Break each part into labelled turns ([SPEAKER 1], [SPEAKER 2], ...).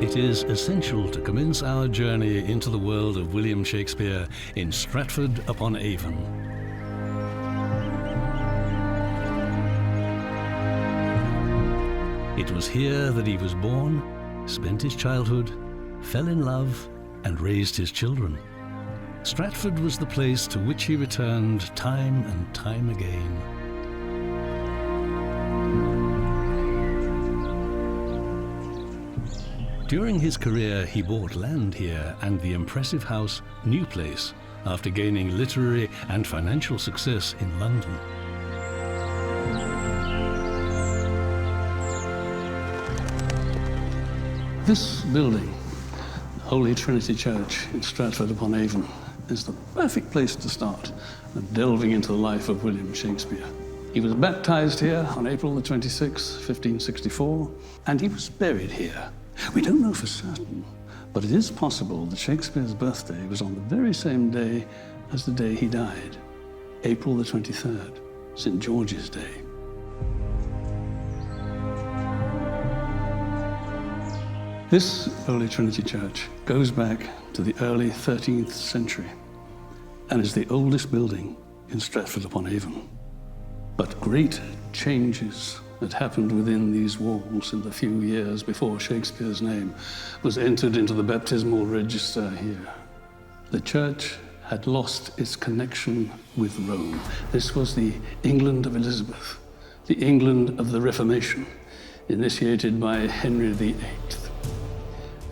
[SPEAKER 1] It is essential to commence our journey into the world of William Shakespeare in Stratford upon Avon. It was here that he was born, spent his childhood, fell in love, and raised his children. Stratford was the place to which he returned time and time again. During his career, he bought land here and the impressive house New Place after gaining literary and financial success in London. This building, Holy Trinity Church in Stratford upon Avon, is the perfect place to start delving into the life of William Shakespeare. He was baptized here on April the 26th, 1564, and he was buried here. We don't know for certain, but it is possible that Shakespeare's birthday was on the very same day as the day he died, April the 23rd, St. George's Day. This Holy Trinity Church goes back to the early 13th century and is the oldest building in Stratford upon Avon. But great changes had happened within these walls in the few years before Shakespeare's name was entered into the baptismal register here. The church had lost its connection with Rome. This was the England of Elizabeth, the England of the Reformation, initiated by Henry VIII.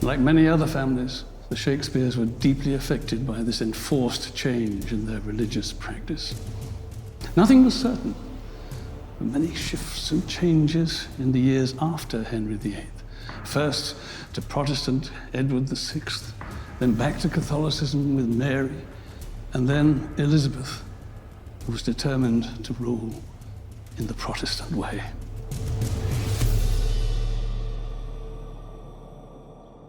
[SPEAKER 1] Like many other families, the Shakespeares were deeply affected by this enforced change in their religious practice. Nothing was certain. Many shifts and changes in the years after Henry VIII. First to Protestant Edward VI, then back to Catholicism with Mary, and then Elizabeth, who was determined to rule in the Protestant way.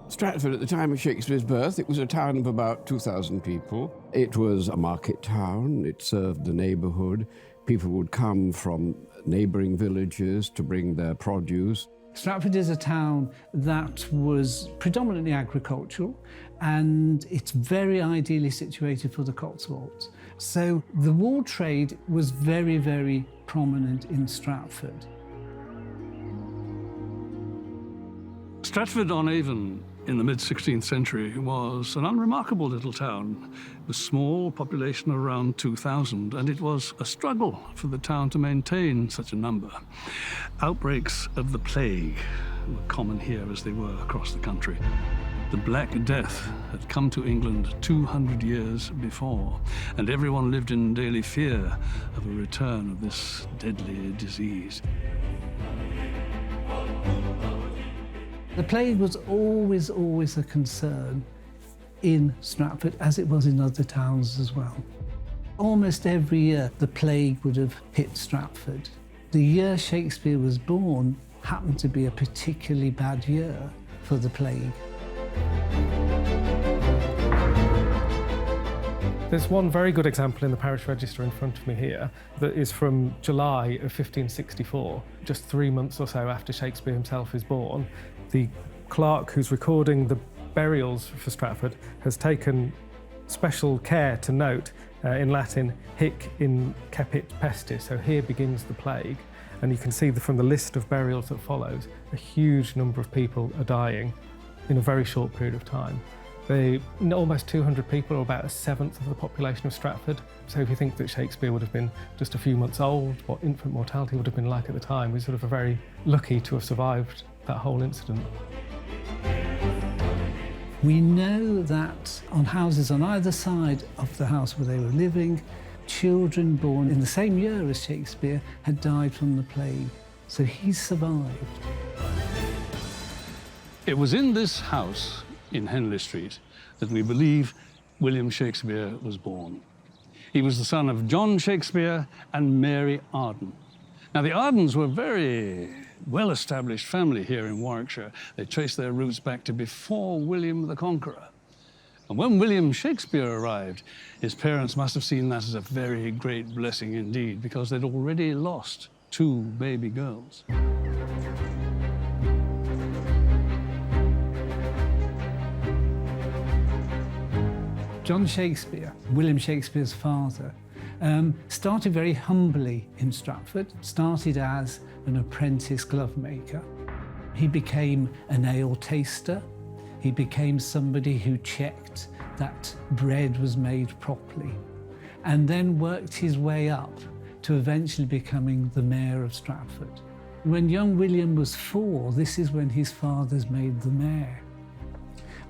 [SPEAKER 2] Stratford, at the time of Shakespeare's birth, it was a town of about 2,000 people. It was a market town. It served the neighborhood. People would come from neighboring villages to bring their produce.
[SPEAKER 3] Stratford is a town that was predominantly agricultural, and it's very ideally situated for the Cotswolds. So the wool trade was very, very prominent in Stratford.
[SPEAKER 1] Stratford-on-Avon in the mid-16th century was an unremarkable little town. A small population of around 2,000, and it was a struggle for the town to maintain such a number. Outbreaks of the plague were common here as they were across the country. The Black Death had come to England 200 years before, and everyone lived in daily fear of a return of this deadly disease.
[SPEAKER 3] The plague was always a concern in Stratford, as it was in other towns as well. Almost every year, the plague would have hit Stratford. The year Shakespeare was born happened to be a particularly bad year for the plague.
[SPEAKER 4] There's one very good example in the parish register in front of me here that is from July of 1564, just 3 months or so after Shakespeare himself is born. The clerk who's recording the burials for Stratford has taken special care to note in Latin, hic in cepit pestis, so here begins the plague. And you can see from the list of burials that follows, a huge number of people are dying in a very short period of time. Almost 200 people, or about a seventh of the population of Stratford. So if you think that Shakespeare would have been just a few months old, what infant mortality would have been like at the time, we're sort of very lucky to have survived that whole incident.
[SPEAKER 3] We know that on houses on either side of the house where they were living, children born in the same year as Shakespeare had died from the plague. So he survived.
[SPEAKER 1] It was in this house in Henley Street that we believe William Shakespeare was born. He was the son of John Shakespeare and Mary Arden. Now, the Ardens were a very well-established family here in Warwickshire. They trace their roots back to before William the Conqueror. And when William Shakespeare arrived, his parents must have seen that as a very great blessing indeed, because they'd already lost 2 baby girls.
[SPEAKER 3] John Shakespeare, William Shakespeare's father, started very humbly in Stratford, started as an apprentice glove maker. He became an ale taster. He became somebody who checked that bread was made properly, and then worked his way up to eventually becoming the mayor of Stratford. When young William was 4, this is when his father's made the mayor.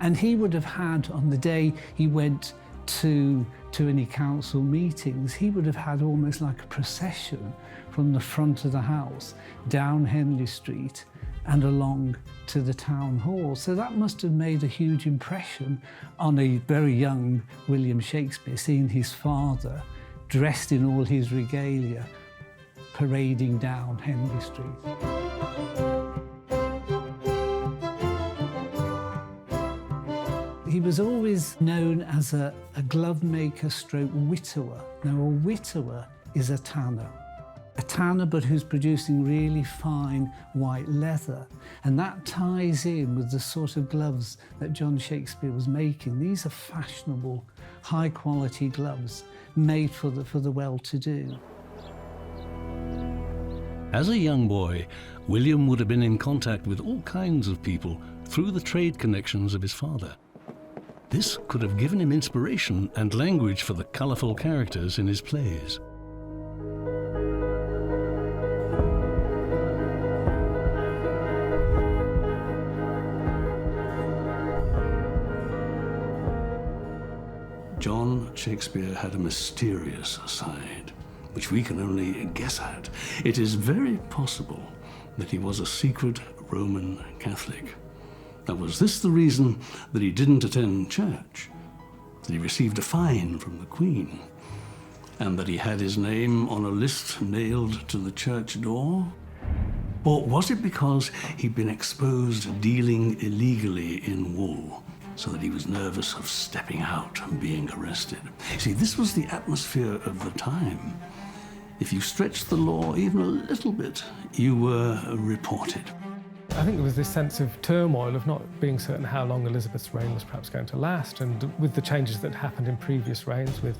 [SPEAKER 3] And he would have had, on the day he went to any council meetings, he would have had almost like a procession from the front of the house, down Henley Street and along to the town hall. So that must have made a huge impression on a very young William Shakespeare, seeing his father dressed in all his regalia, parading down Henley Street. He was always known as a glove maker stroke widower. Now, a widower is a tanner but who's producing really fine white leather. And that ties in with the sort of gloves that John Shakespeare was making. These are fashionable, high-quality gloves made for the well-to-do.
[SPEAKER 1] As a young boy, William would have been in contact with all kinds of people through the trade connections of his father. This could have given him inspiration and language for the colourful characters in his plays. John Shakespeare had a mysterious side, which we can only guess at. It is very possible that he was a secret Roman Catholic. Now, was this the reason that he didn't attend church? That he received a fine from the Queen? And that he had his name on a list nailed to the church door? Or was it because he'd been exposed dealing illegally in wool, so that he was nervous of stepping out and being arrested? See, this was the atmosphere of the time. If you stretched the law even a little bit, you were reported.
[SPEAKER 4] I think there was this sense of turmoil of not being certain how long Elizabeth's reign was perhaps going to last, and with the changes that happened in previous reigns with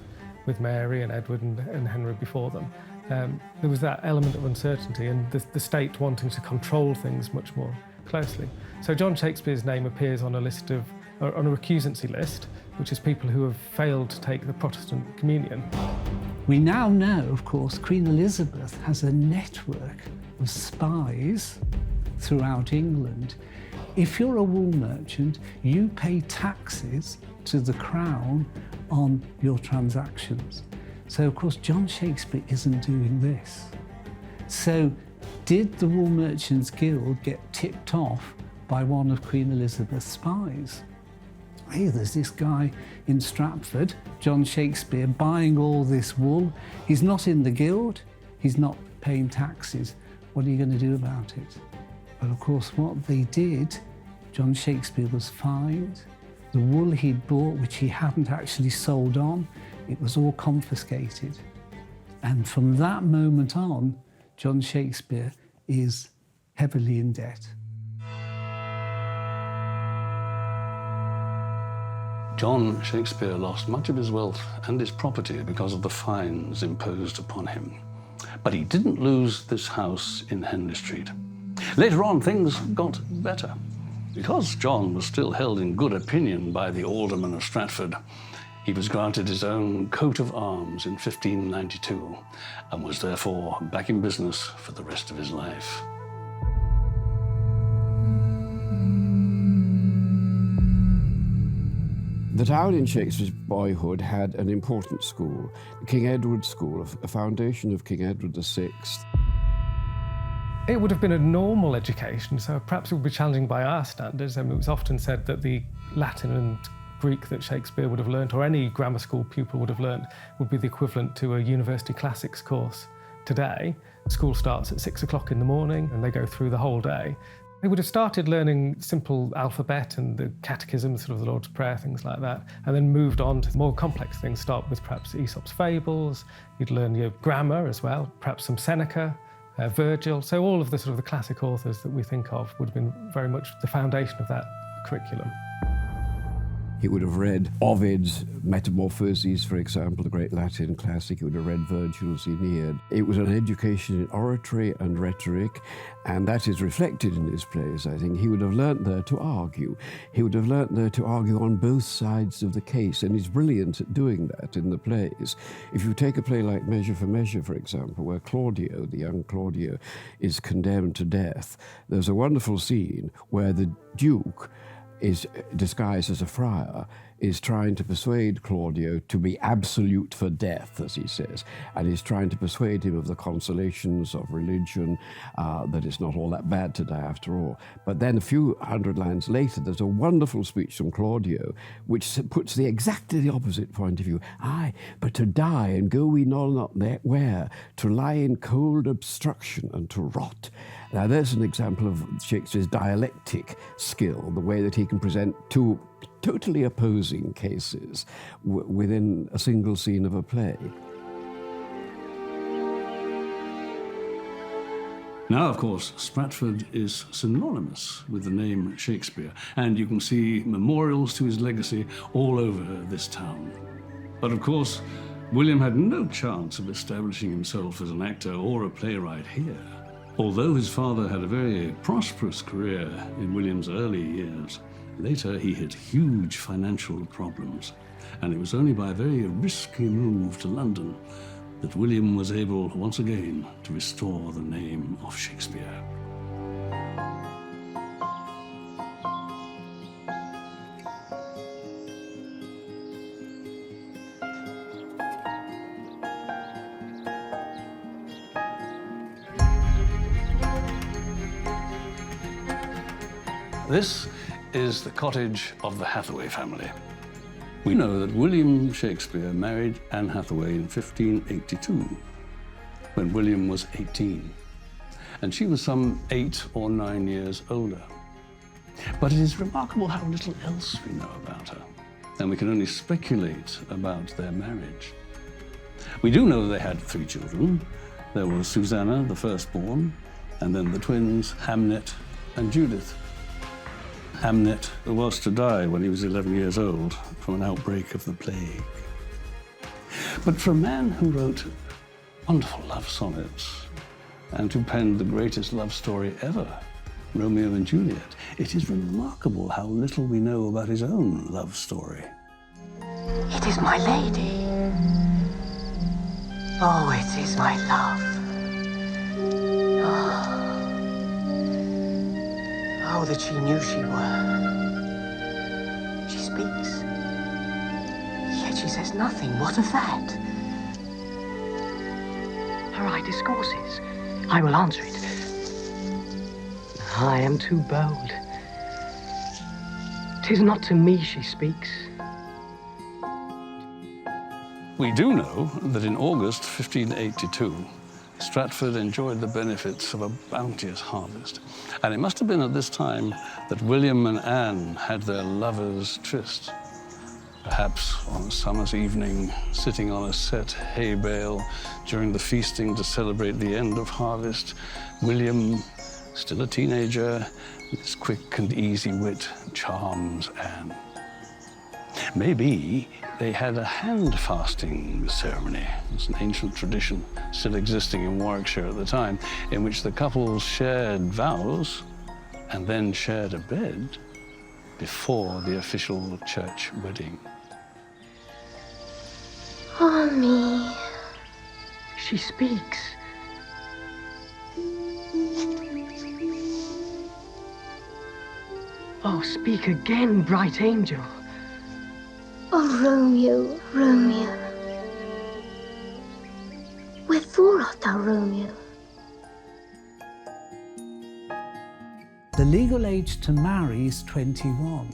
[SPEAKER 4] Mary and Edward and Henry before them, there was that element of uncertainty and the state wanting to control things much more closely. So John Shakespeare's name appears on a recusancy list, which is people who have failed to take the Protestant communion.
[SPEAKER 3] We now know, of course, Queen Elizabeth has a network of spies throughout England. If you're a wool merchant, you pay taxes to the Crown on your transactions. So, of course, John Shakespeare isn't doing this. So, did the Wool Merchants Guild get tipped off by one of Queen Elizabeth's spies? Hey, there's this guy in Stratford, John Shakespeare, buying all this wool. He's not in the guild, he's not paying taxes. What are you going to do about it? But of course, what they did, John Shakespeare was fined. The wool he'd bought, which he hadn't actually sold on, it was all confiscated. And from that moment on, John Shakespeare is heavily in debt.
[SPEAKER 1] John Shakespeare lost much of his wealth and his property because of the fines imposed upon him. But he didn't lose this house in Henley Street. Later on, things got better. Because John was still held in good opinion by the aldermen of Stratford, he was granted his own coat of arms in 1592 and was therefore back in business for the rest of his life.
[SPEAKER 2] The town in Shakespeare's boyhood had an important school, King Edward School, a foundation of King Edward VI.
[SPEAKER 4] It would have been a normal education, so perhaps it would be challenging by our standards. It was often said that the Latin and Greek that Shakespeare would have learnt, or any grammar school pupil would have learnt, would be the equivalent to a university classics course today. School starts at 6 o'clock in the morning and they go through the whole day. They would have started learning simple alphabet and the catechism, sort of the Lord's Prayer, things like that, and then moved on to more complex things. Start with perhaps Aesop's fables. You'd learn your grammar as well, perhaps some Seneca, Virgil. So all of the sort of the classic authors that we think of would have been very much the foundation of that curriculum.
[SPEAKER 2] He would have read Ovid's Metamorphoses, for example, the great Latin classic. He would have read Virgil's Aeneid. It was an education in oratory and rhetoric, and that is reflected in his plays, I think. He would have learnt there to argue. He would have learnt there to argue on both sides of the case, and he's brilliant at doing that in the plays. If you take a play like Measure for Measure, for example, where Claudio, the young Claudio, is condemned to death, there's a wonderful scene where the Duke is disguised as a friar, is trying to persuade Claudio to be absolute for death, as he says, and he's trying to persuade him of the consolations of religion, that it's not all that bad to die after all. But then a few hundred lines later, there's a wonderful speech from Claudio, which puts exactly the opposite point of view. Aye, but to die and go we know not where, to lie in cold obstruction and to rot. Now, there's an example of Shakespeare's dialectic skill, the way that he can present two totally opposing cases within a single scene of a play.
[SPEAKER 1] Now, of course, Stratford is synonymous with the name Shakespeare, and you can see memorials to his legacy all over this town. But of course, William had no chance of establishing himself as an actor or a playwright here. Although his father had a very prosperous career in William's early years, later he hit huge financial problems, and it was only by a very risky move to London that William was able once again to restore the name of Shakespeare. This is the cottage of the Hathaway family. We know that William Shakespeare married Anne Hathaway in 1582, when William was 18, and she was some 8 or 9 years older. But it is remarkable how little else we know about her, and we can only speculate about their marriage. We do know they had 3 children. There was Susanna, the firstborn, and then the twins, Hamnet and Judith. Hamnet was to die when he was 11 years old from an outbreak of the plague. But for a man who wrote wonderful love sonnets and who penned the greatest love story ever, Romeo and Juliet, it is remarkable how little we know about his own love story.
[SPEAKER 5] It is my lady. Oh, it is my love. Oh, that she knew she were. She speaks, yet she says nothing. What of that? Her eye discourses. I will answer it. I am too bold. 'Tis not to me she speaks.
[SPEAKER 1] We do know that in August 1582, Stratford enjoyed the benefits of a bounteous harvest. And it must have been at this time that William and Anne had their lovers' tryst. Perhaps on a summer's evening, sitting on a set hay bale during the feasting to celebrate the end of harvest, William, still a teenager, with his quick and easy wit, charms Anne. Maybe they had a hand-fasting ceremony. It's an ancient tradition still existing in Warwickshire at the time, in which the couples shared vows and then shared a bed before the official church wedding.
[SPEAKER 5] Oh, me. She speaks. Oh, speak again, bright angel.
[SPEAKER 6] Oh, Romeo, Romeo. Wherefore art thou, Romeo?
[SPEAKER 3] The legal age to marry is 21.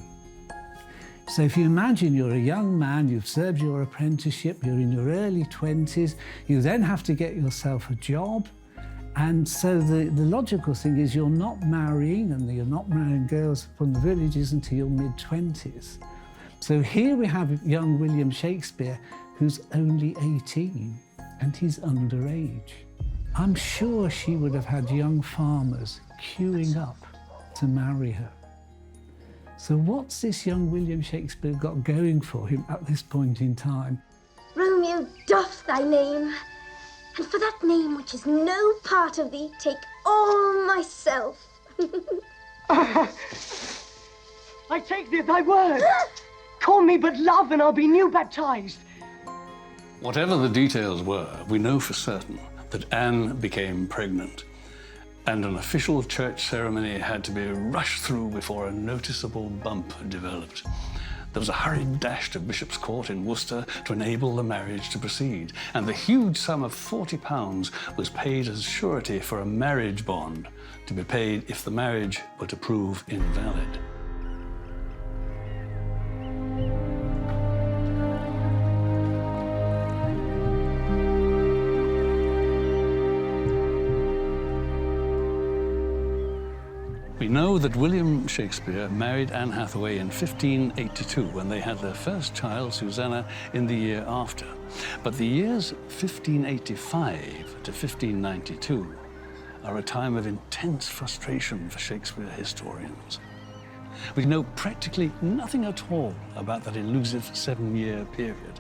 [SPEAKER 3] So if you imagine you're a young man, you've served your apprenticeship, you're in your early 20s, you then have to get yourself a job. And so the logical thing is you're not marrying, and you're not marrying girls from the villages until your mid-20s. So here we have young William Shakespeare, who's only 18, and he's underage. I'm sure she would have had young farmers queuing up to marry her. So what's this young William Shakespeare got going for him at this point in time?
[SPEAKER 6] Romeo doff thy name, and for that name which is no part of thee, take all myself.
[SPEAKER 5] I take thee at thy word. Call me but love, and I'll be new baptized.
[SPEAKER 1] Whatever the details were, we know for certain that Anne became pregnant, and an official church ceremony had to be rushed through before a noticeable bump developed. There was a hurried dash to Bishop's Court in Worcester to enable the marriage to proceed, and the huge sum of £40 was paid as surety for a marriage bond to be paid if the marriage were to prove invalid. We know that William Shakespeare married Anne Hathaway in 1582 when they had their first child, Susanna, in the year after. But the years 1585 to 1592 are a time of intense frustration for Shakespeare historians. We know practically nothing at all about that elusive 7-year period,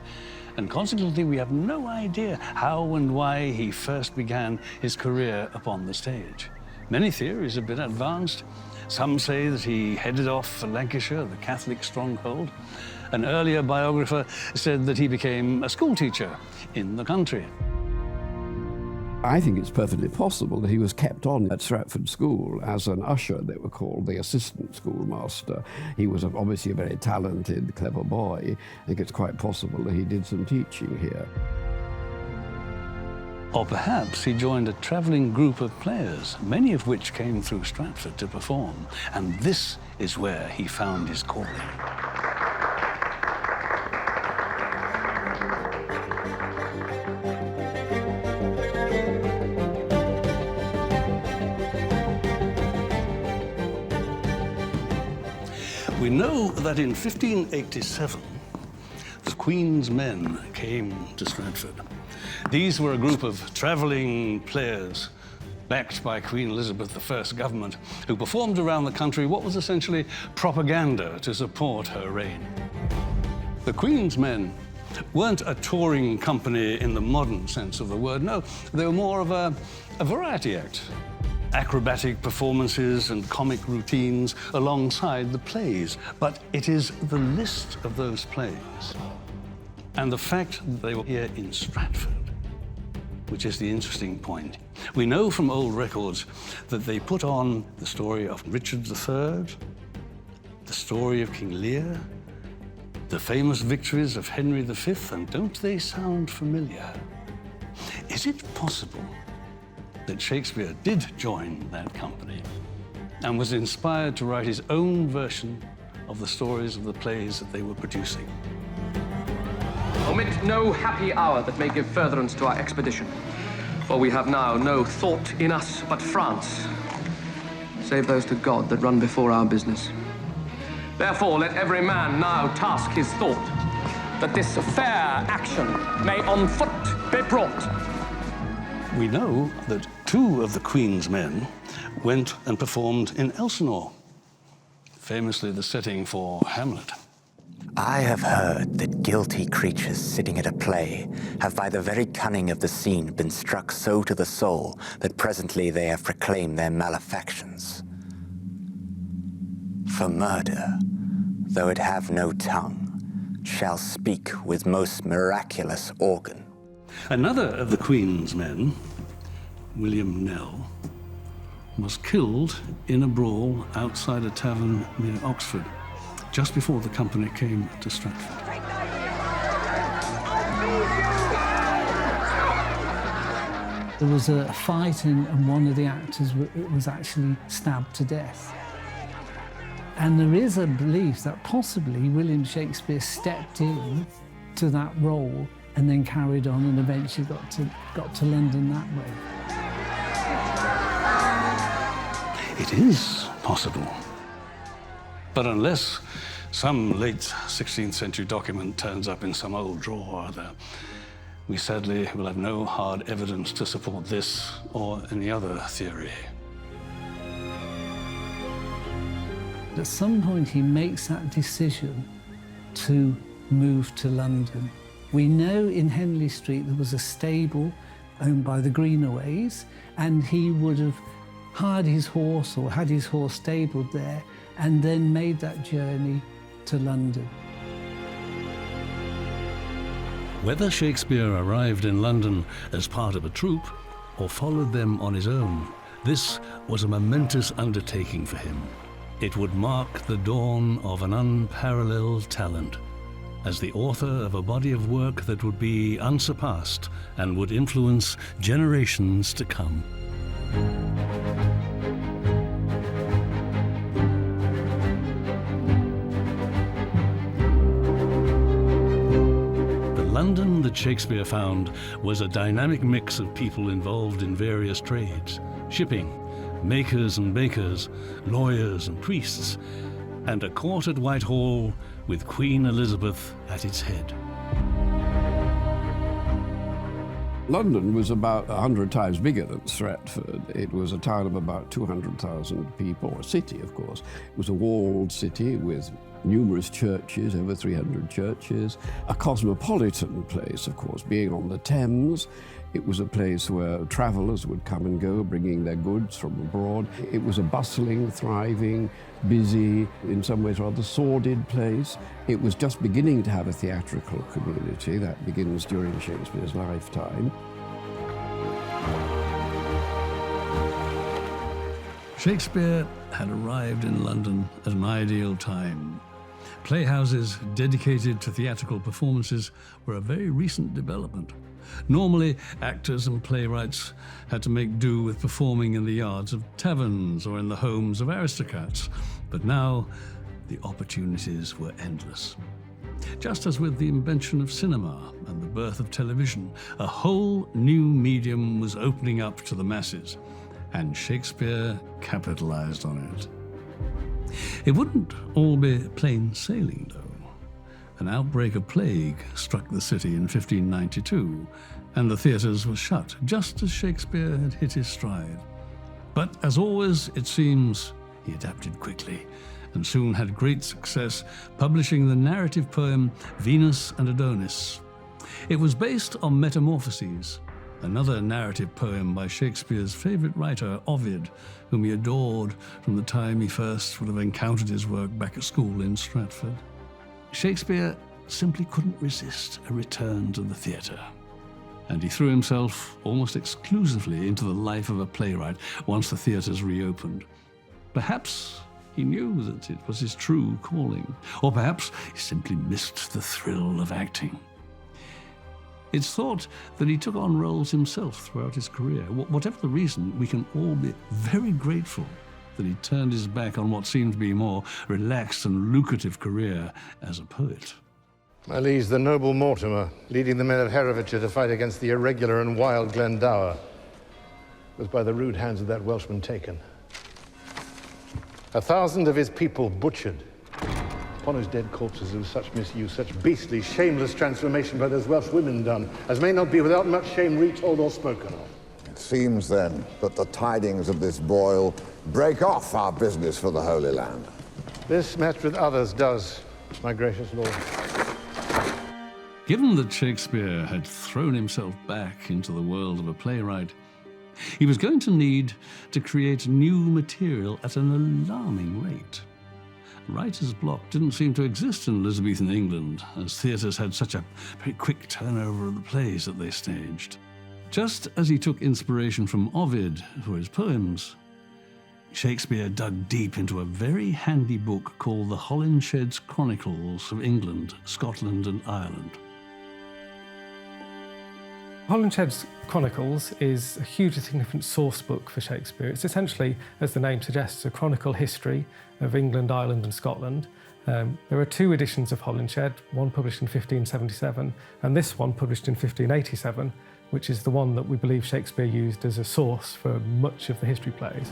[SPEAKER 1] and consequently we have no idea how and why he first began his career upon the stage. Many theories have been advanced. Some say that he headed off for Lancashire, the Catholic stronghold. An earlier biographer said that he became a schoolteacher in the country.
[SPEAKER 2] I think it's perfectly possible that he was kept on at Stratford School as an usher, they were called, the assistant schoolmaster. He was obviously a very talented, clever boy. I think it's quite possible that he did some teaching here.
[SPEAKER 1] Or perhaps he joined a travelling group of players, many of which came through Stratford to perform. And this is where he found his calling. We know that in 1587, the Queen's men came to Stratford. These were a group of travelling players backed by Queen Elizabeth I's government who performed around the country what was essentially propaganda to support her reign. The Queen's men weren't a touring company in the modern sense of the word. No, they were more of a variety act. Acrobatic performances and comic routines alongside the plays. But it is the list of those plays and the fact that they were here in Stratford which is the interesting point. We know from old records that they put on the story of Richard III, the story of King Lear, the famous victories of Henry V, and don't they sound familiar? Is it possible that Shakespeare did join that company and was inspired to write his own version of the stories of the plays that they were producing?
[SPEAKER 7] Omit no happy hour that may give furtherance to our expedition, for we have now no thought in us but France, save those to God that run before our business. Therefore, let every man now task his thought, that this fair action may on foot be brought.
[SPEAKER 1] We know that 2 of the Queen's men went and performed in Elsinore, famously the setting for Hamlet.
[SPEAKER 8] I have heard that guilty creatures sitting at a play have by the very cunning of the scene been struck so to the soul that presently they have proclaimed their malefactions. For murder, though it have no tongue, shall speak with most miraculous organ.
[SPEAKER 1] Another of the Queen's men, William Nell, was killed in a brawl outside a tavern near Oxford, just before the company came to Stratford.
[SPEAKER 3] There was a fight and one of the actors was actually stabbed to death. And there is a belief that possibly William Shakespeare stepped in to that role and then carried on and eventually got to London that way.
[SPEAKER 1] It is possible. But unless some late 16th century document turns up in some old drawer or other, we sadly will have no hard evidence to support this or any other theory.
[SPEAKER 3] At some point he makes that decision to move to London. We know in Henley Street there was a stable owned by the Greenaways, and he would have hired his horse or had his horse stabled there and then made that journey to London.
[SPEAKER 1] Whether Shakespeare arrived in London as part of a troupe or followed them on his own, this was a momentous undertaking for him. It would mark the dawn of an unparalleled talent, as the author of a body of work that would be unsurpassed and would influence generations to come. The London that Shakespeare found was a dynamic mix of people involved in various trades: shipping, makers and bakers, lawyers and priests, and a court at Whitehall with Queen Elizabeth at its head.
[SPEAKER 2] London was about 100 times bigger than Stratford. It was a town of about 200,000 people, a city, of course. It was a walled city with numerous churches, over 300 churches, a cosmopolitan place, of course, being on the Thames. It was a place where travellers would come and go, bringing their goods from abroad. It was a bustling, thriving, busy, in some ways rather sordid place. It was just beginning to have a theatrical community. That begins during Shakespeare's lifetime.
[SPEAKER 1] Shakespeare had arrived in London at an ideal time. Playhouses dedicated to theatrical performances were a very recent development. Normally, actors and playwrights had to make do with performing in the yards of taverns or in the homes of aristocrats, but now the opportunities were endless. Just as with the invention of cinema and the birth of television, a whole new medium was opening up to the masses, and Shakespeare capitalized on it. It wouldn't all be plain sailing, though. An outbreak of plague struck the city in 1592, and the theatres were shut, just as Shakespeare had hit his stride. But as always, it seems, he adapted quickly, and soon had great success, publishing the narrative poem Venus and Adonis. It was based on Metamorphoses, another narrative poem by Shakespeare's favourite writer, Ovid, whom he adored from the time he first would have encountered his work back at school in Stratford. Shakespeare simply couldn't resist a return to the theatre, and he threw himself almost exclusively into the life of a playwright once the theatres reopened. Perhaps he knew that it was his true calling, or perhaps he simply missed the thrill of acting. It's thought that he took on roles himself throughout his career. Whatever the reason, we can all be very grateful that he turned his back on what seemed to be a more relaxed and lucrative career as a poet.
[SPEAKER 9] My liege, the noble Mortimer, leading the men of Herefordshire to fight against the irregular and wild Glendower, was by the rude hands of that Welshman taken. 1,000 of his people butchered. Upon his dead corpses there was such misuse, such beastly, shameless transformation by those Welsh women done, as may not be without much shame retold or spoken of.
[SPEAKER 10] It seems, then, that the tidings of this broil break off our business for the Holy Land.
[SPEAKER 9] This, met with others, does, my gracious lord.
[SPEAKER 1] Given that Shakespeare had thrown himself back into the world of a playwright, he was going to need to create new material at an alarming rate. Writer's block didn't seem to exist in Elizabethan England, as theatres had such a very quick turnover of the plays that they staged. Just as he took inspiration from Ovid for his poems, Shakespeare dug deep into a very handy book called the Holinshed's Chronicles of England, Scotland and Ireland.
[SPEAKER 4] Holinshed's Chronicles is a hugely significant source book for Shakespeare. It's essentially, as the name suggests, a chronicle history of England, Ireland and Scotland. There are two editions of Holinshed, one published in 1577 and this one published in 1587, which is the one that we believe Shakespeare used as a source for much of the history plays.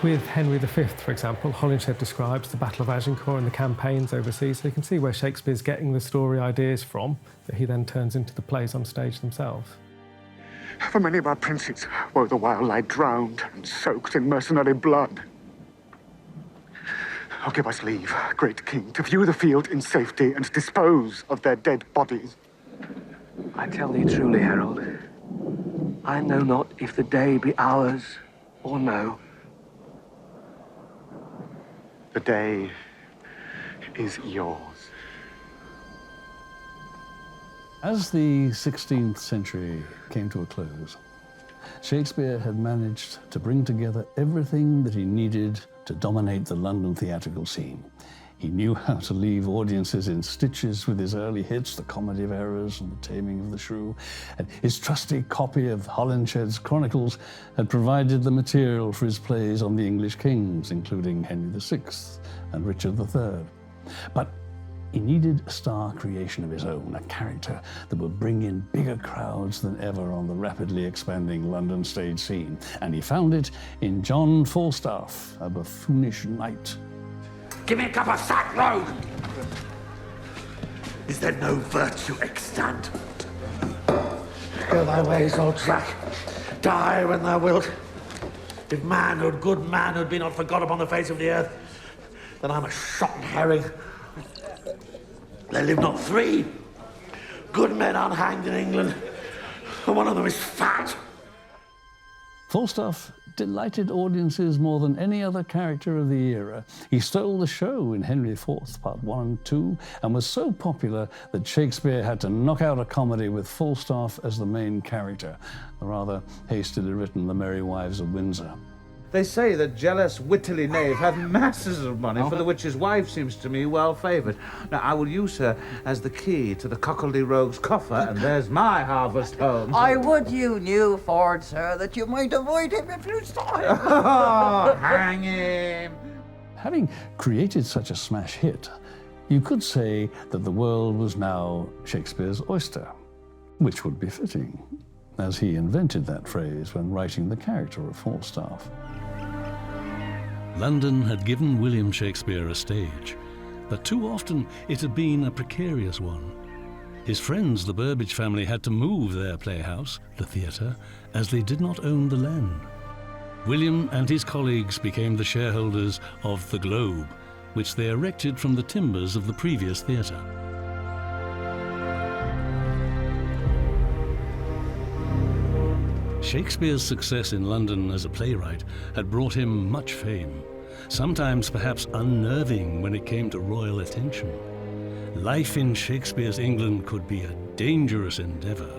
[SPEAKER 4] With Henry V, for example, Holinshed describes the Battle of Agincourt and the campaigns overseas, so you can see where Shakespeare's getting the story ideas from that he then turns into the plays on stage themselves.
[SPEAKER 11] For many of our princes woe the while lie drowned and soaked in mercenary blood. Oh, give us leave, great king, to view the field in safety and dispose of their dead bodies.
[SPEAKER 7] I tell thee truly, Harold, I know not if the day be ours or no.
[SPEAKER 11] The day is yours.
[SPEAKER 1] As the 16th century came to a close, Shakespeare had managed to bring together everything that he needed to dominate the London theatrical scene. He knew how to leave audiences in stitches with his early hits, The Comedy of Errors and The Taming of the Shrew. And his trusty copy of Holinshed's Chronicles had provided the material for his plays on the English kings, including Henry VI and Richard III. But he needed a star creation of his own, a character that would bring in bigger crowds than ever on the rapidly expanding London stage scene. And he found it in John Falstaff, a buffoonish knight.
[SPEAKER 12] Give me a cup of sack, rogue! Is there no virtue extant? Go thy ways, old track. Die when thou wilt. If manhood, good manhood, be not forgot upon the face of the earth, then I'm a shot herring. There live not 3 good men unhanged in England, and one of them is fat.
[SPEAKER 1] Falstaff delighted audiences more than any other character of the era. He stole the show in Henry IV, Part 1 and 2, and was so popular that Shakespeare had to knock out a comedy with Falstaff as the main character, the rather hastily written The Merry Wives of Windsor.
[SPEAKER 13] They say that jealous, wittily knave hath masses of money, for the which his wife seems to me well favoured. Now, I will use her as the key to the cockledy rogue's coffer, and there's my harvest home.
[SPEAKER 14] I would you knew, Ford, sir, that you might avoid him if you saw him.
[SPEAKER 13] Oh, hang him!
[SPEAKER 1] Having created such a smash hit, you could say that the world was now Shakespeare's oyster, which would be fitting, as he invented that phrase when writing the character of Falstaff.
[SPEAKER 15] London had given William Shakespeare a stage, but too often it had been a precarious one. His friends, the Burbage family, had to move their playhouse, the theatre, as they did not own the land. William and his colleagues became the shareholders of the Globe, which they erected from the timbers of the previous theatre. Shakespeare's success in London as a playwright had brought him much fame, sometimes perhaps unnerving when it came to royal attention. Life in Shakespeare's England could be a dangerous endeavour.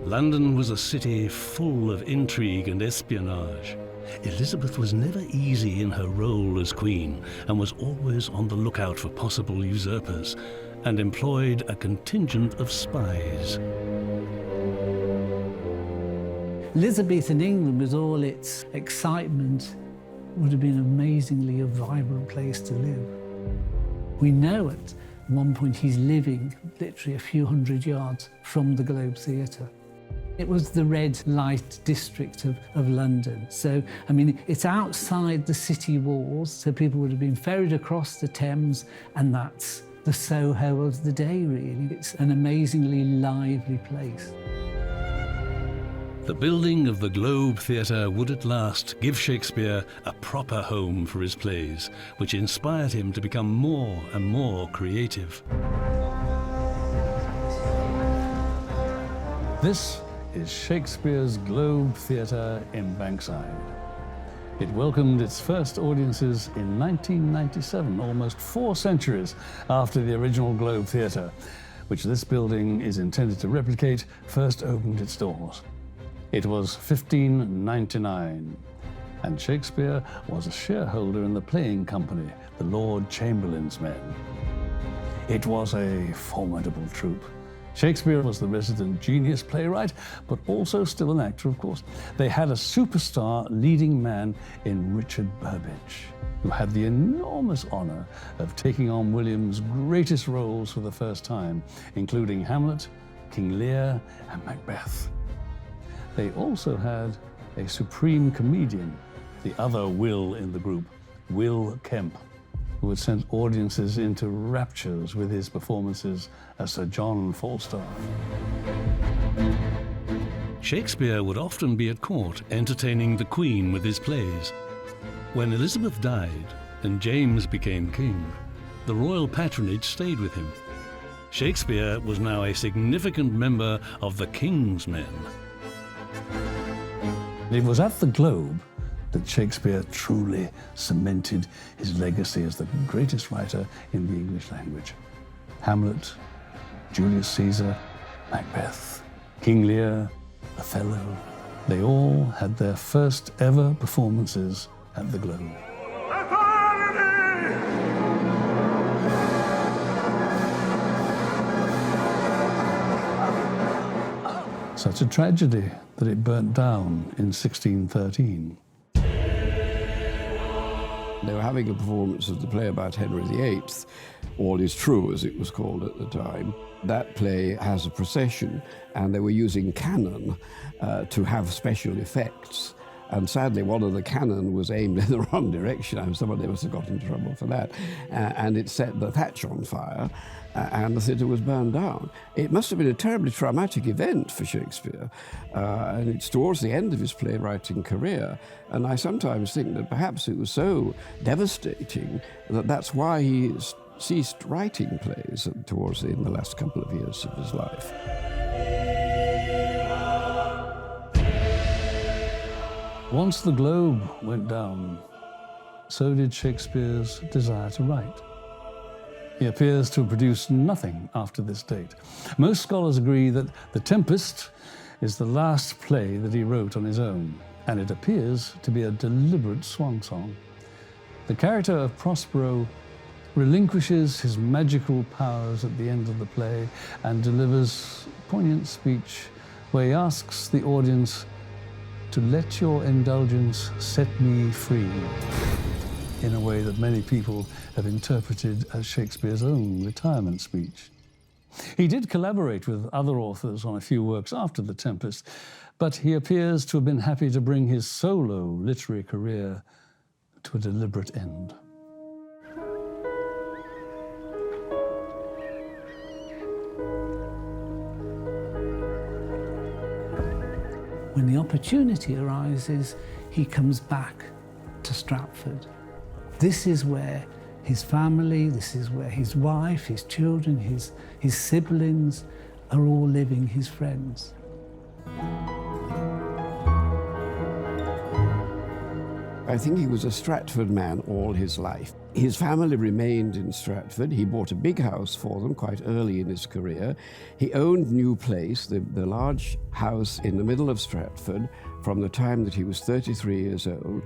[SPEAKER 15] London was a city full of intrigue and espionage. Elizabeth was never easy in her role as queen and was always on the lookout for possible usurpers and employed a contingent of spies.
[SPEAKER 3] Elizabethan England, with all its excitement, would have been amazingly a vibrant place to live. We know at one point he's living literally a few hundred yards from the Globe Theatre. It was the red light district of London. So, I mean, it's outside the city walls, so people would have been ferried across the Thames, and that's the Soho of the day, really. It's an amazingly lively place.
[SPEAKER 15] The building of the Globe Theatre would at last give Shakespeare a proper home for his plays, which inspired him to become more and more creative.
[SPEAKER 1] This is Shakespeare's Globe Theatre in Bankside. It welcomed its first audiences in 1997, almost 4 centuries after the original Globe Theatre, which this building is intended to replicate, first opened its doors. It was 1599, and Shakespeare was a shareholder in the playing company, the Lord Chamberlain's Men. It was a formidable troupe. Shakespeare was the resident genius playwright, but also still an actor, of course. They had a superstar leading man in Richard Burbage, who had the enormous honor of taking on William's greatest roles for the first time, including Hamlet, King Lear, and Macbeth. They also had a supreme comedian, the other Will in the group, Will Kemp, who had sent audiences into raptures with his performances as Sir John Falstaff.
[SPEAKER 15] Shakespeare would often be at court entertaining the Queen with his plays. When Elizabeth died and James became king, the royal patronage stayed with him. Shakespeare was now a significant member of the King's Men.
[SPEAKER 1] It was at the Globe that Shakespeare truly cemented his legacy as the greatest writer in the English language. Hamlet, Julius Caesar, Macbeth, King Lear, Othello, they all had their first ever performances at the Globe. Such a tragedy that it burnt down in 1613.
[SPEAKER 2] They were having a performance of the play about Henry VIII, All Is True, as it was called at the time. That play has a procession, and they were using cannon to have special effects. And sadly, one of the cannon was aimed in the wrong direction. Somebody must have got into trouble for that. And it set the thatch on fire, and the theatre was burned down. It must have been a terribly traumatic event for Shakespeare, and it's towards the end of his playwriting career. And I sometimes think that perhaps it was so devastating that that's why he ceased writing plays in the last couple of years of his life.
[SPEAKER 1] Once the Globe went down, so did Shakespeare's desire to write. He appears to have produced nothing after this date. Most scholars agree that The Tempest is the last play that he wrote on his own, and it appears to be a deliberate swan song. The character of Prospero relinquishes his magical powers at the end of the play and delivers a poignant speech where he asks the audience to let your indulgence set me free, in a way that many people have interpreted as Shakespeare's own retirement speech. He did collaborate with other authors on a few works after The Tempest, but he appears to have been happy to bring his solo literary career to a deliberate end.
[SPEAKER 3] When the opportunity arises, he comes back to Stratford. This is where his family, this is where his wife, his children, his siblings are all living, his friends.
[SPEAKER 2] I think he was a Stratford man all his life. His family remained in Stratford. He bought a big house for them quite early in his career. He owned New Place, the large house in the middle of Stratford, from the time that he was 33 years old.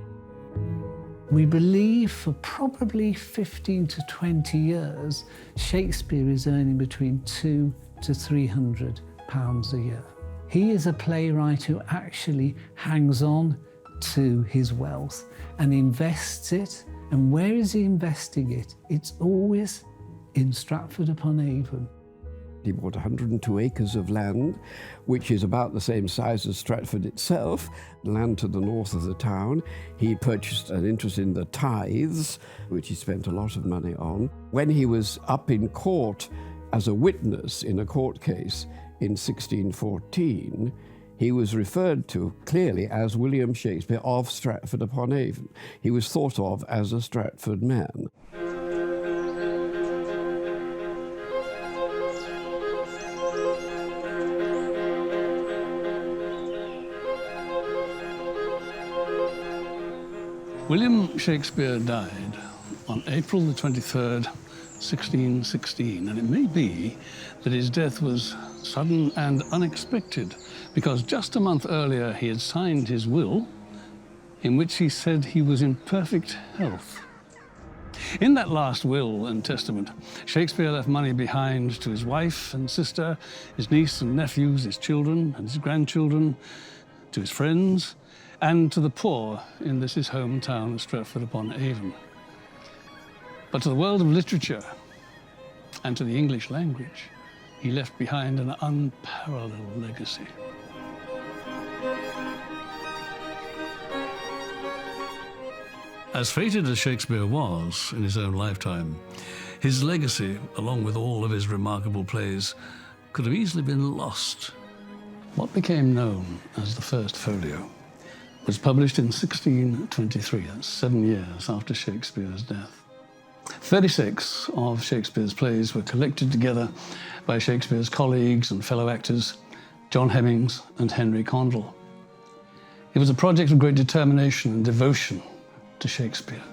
[SPEAKER 3] We believe for probably 15 to 20 years, Shakespeare is earning between £200 to £300 a year. He is a playwright who actually hangs on to his wealth and invests it. And where is he investing it? It's always in Stratford upon Avon.
[SPEAKER 2] He bought 102 acres of land, which is about the same size as Stratford itself, land to the north of the town. He purchased an interest in the tithes, which he spent a lot of money on. When he was up in court as a witness in a court case in 1614, he was referred to clearly as William Shakespeare of Stratford upon Avon. He was thought of as a Stratford man.
[SPEAKER 1] William Shakespeare died on April the 23rd, 1616, and it may be that his death was sudden and unexpected, because just a month earlier he had signed his will, in which he said he was in perfect health. In that last will and testament, Shakespeare left money behind to his wife and sister, his niece and nephews, his children and his grandchildren, to his friends, and to the poor in his hometown of Stratford upon Avon. But to the world of literature and to the English language, he left behind an unparalleled legacy.
[SPEAKER 15] As fated as Shakespeare was in his own lifetime, his legacy, along with all of his remarkable plays, could have easily been lost.
[SPEAKER 1] What became known as the First Folio was published in 1623, that's 7 years after Shakespeare's death. 36 of Shakespeare's plays were collected together by Shakespeare's colleagues and fellow actors, John Hemmings and Henry Condell. It was a project of great determination and devotion to Shakespeare.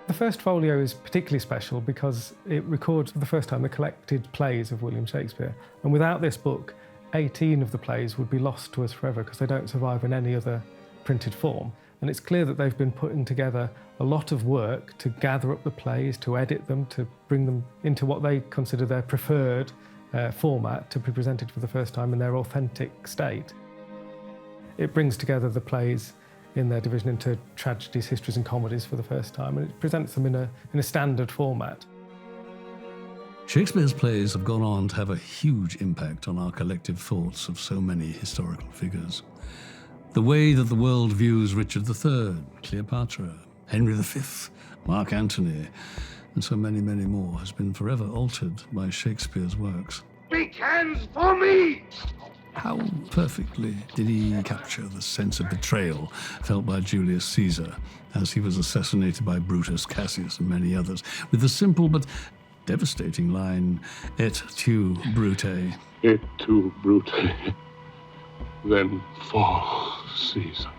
[SPEAKER 4] The First Folio is particularly special because it records for the first time the collected plays of William Shakespeare. And without this book, 18 of the plays would be lost to us forever because they don't survive in any other printed form. And it's clear that they've been putting together a lot of work to gather up the plays, to edit them, to bring them into what they consider their preferred format to be presented for the first time in their authentic state. It brings together the plays in their division into tragedies, histories and comedies for the first time, and it presents them in a standard format.
[SPEAKER 1] Shakespeare's plays have gone on to have a huge impact on our collective thoughts of so many historical figures. The way that the world views Richard III, Cleopatra, Henry V, Mark Antony, and so many, many more has been forever altered by Shakespeare's works.
[SPEAKER 16] Big hands for me!
[SPEAKER 1] How perfectly did he capture the sense of betrayal felt by Julius Caesar as he was assassinated by Brutus, Cassius, and many others, with the simple but devastating line, et tu, Brute.
[SPEAKER 16] Et tu, Brute. Then fall, Caesar.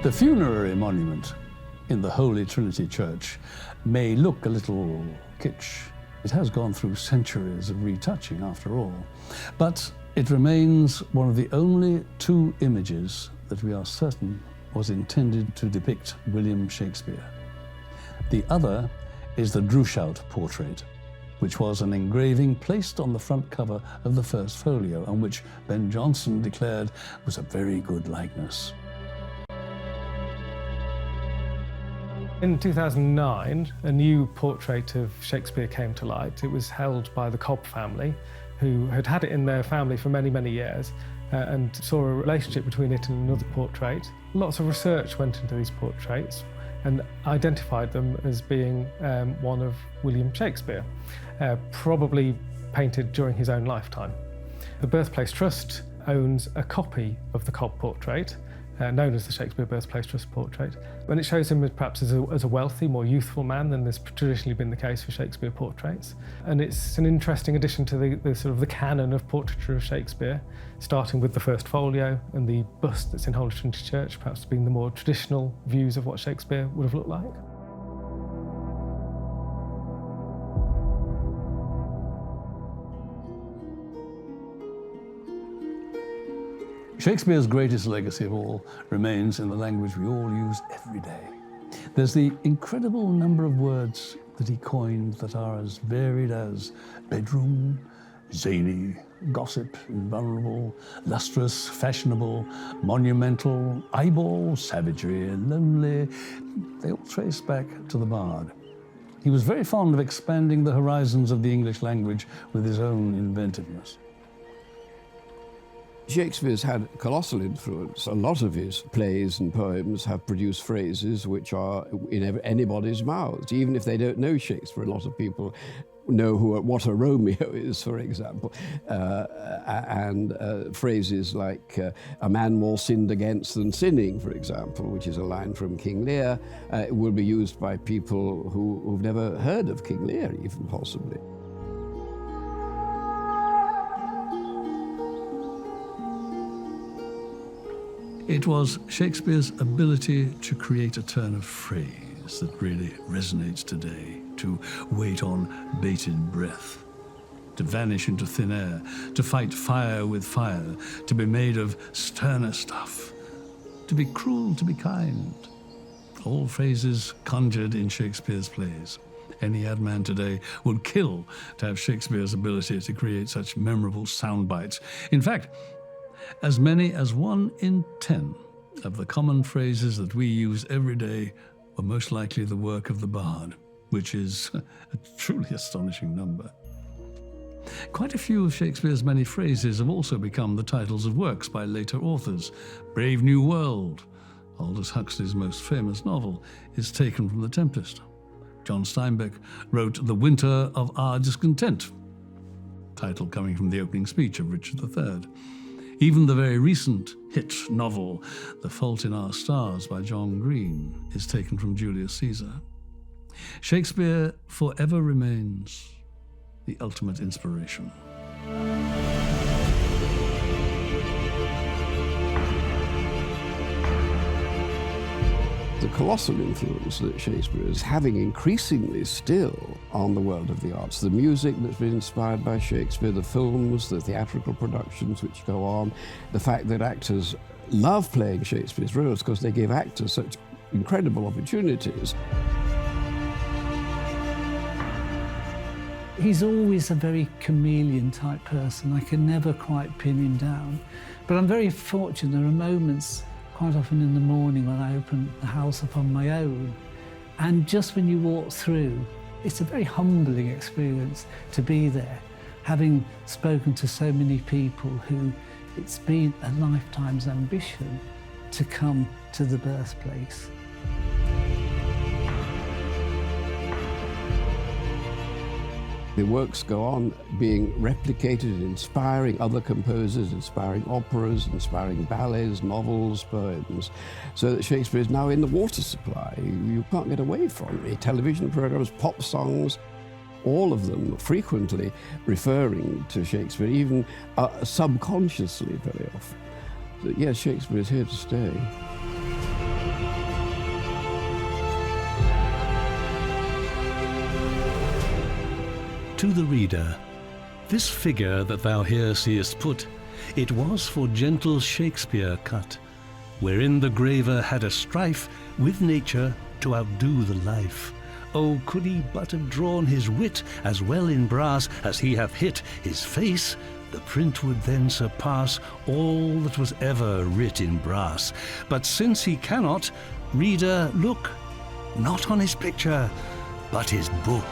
[SPEAKER 1] The funerary monument in the Holy Trinity Church may look a little kitsch. It has gone through centuries of retouching after all, but it remains one of the only two images that we are certain was intended to depict William Shakespeare. The other is the Drushout portrait, which was an engraving placed on the front cover of the First Folio, and which Ben Jonson declared was a very good likeness.
[SPEAKER 4] In 2009, a new portrait of Shakespeare came to light. It was held by the Cobb family, who had had it in their family for many, many years, and saw a relationship between it and another portrait. Lots of research went into these portraits and identified them as being one of William Shakespeare, probably painted during his own lifetime. The Birthplace Trust owns a copy of the Cobb portrait, known as the Shakespeare Birthplace Trust portrait, and it shows him perhaps as a wealthy, more youthful man than has traditionally been the case for Shakespeare portraits. And it's an interesting addition to the sort of the canon of portraiture of Shakespeare, starting with the First Folio and the bust that's in Holy Trinity Church, perhaps being the more traditional views of what Shakespeare would have looked like.
[SPEAKER 1] Shakespeare's greatest legacy of all remains in the language we all use every day. There's the incredible number of words that he coined that are as varied as bedroom, zany, gossip, invulnerable, lustrous, fashionable, monumental, eyeball, savagery, lonely. They all trace back to the bard. He was very fond of expanding the horizons of the English language with his own inventiveness.
[SPEAKER 2] Shakespeare's had colossal influence. A lot of his plays and poems have produced phrases which are in anybody's mouths. Even if they don't know Shakespeare, a lot of people know what a Romeo is, for example. And phrases like a man more sinned against than sinning, for example, which is a line from King Lear, will be used by people who've never heard of King Lear, even possibly.
[SPEAKER 1] It was Shakespeare's ability to create a turn of phrase that really resonates today, to wait on bated breath, to vanish into thin air, to fight fire with fire, to be made of sterner stuff, to be cruel, to be kind. All phrases conjured in Shakespeare's plays. Any ad man today would kill to have Shakespeare's ability to create such memorable sound bites. In fact, as many as 1 in 10 of the common phrases that we use every day were most likely the work of the bard, which is a truly astonishing number. Quite a few of Shakespeare's many phrases have also become the titles of works by later authors. Brave New World, Aldous Huxley's most famous novel, is taken from The Tempest. John Steinbeck wrote The Winter of Our Discontent, title coming from the opening speech of Richard III. Even the very recent hit novel, The Fault in Our Stars by John Green, is taken from Julius Caesar. Shakespeare forever remains the ultimate inspiration.
[SPEAKER 2] The colossal influence that Shakespeare is having increasingly still on the world of the arts. The music that's been inspired by Shakespeare, the films, the theatrical productions which go on, the fact that actors love playing Shakespeare's roles because they give actors such incredible opportunities.
[SPEAKER 3] He's always a very chameleon type person. I can never quite pin him down. But I'm very fortunate. There are moments quite often in the morning when I open the house up on my own. And just when you walk through, it's a very humbling experience to be there, having spoken to so many people who it's been a lifetime's ambition to come to the birthplace.
[SPEAKER 2] The works go on being replicated and inspiring other composers, inspiring operas, inspiring ballets, novels, poems, so that Shakespeare is now in the water supply. You can't get away from it. Television programs, pop songs, all of them frequently referring to Shakespeare, even subconsciously very often. So, yes, Shakespeare is here to stay.
[SPEAKER 15] To the reader, this figure that thou here seest put, it was for gentle Shakespeare cut, wherein the graver had a strife with nature to outdo the life. Oh, could he but have drawn his wit as well in brass as he hath hit his face, the print would then surpass all that was ever writ in brass. But since he cannot, reader, look, not on his picture, but his book.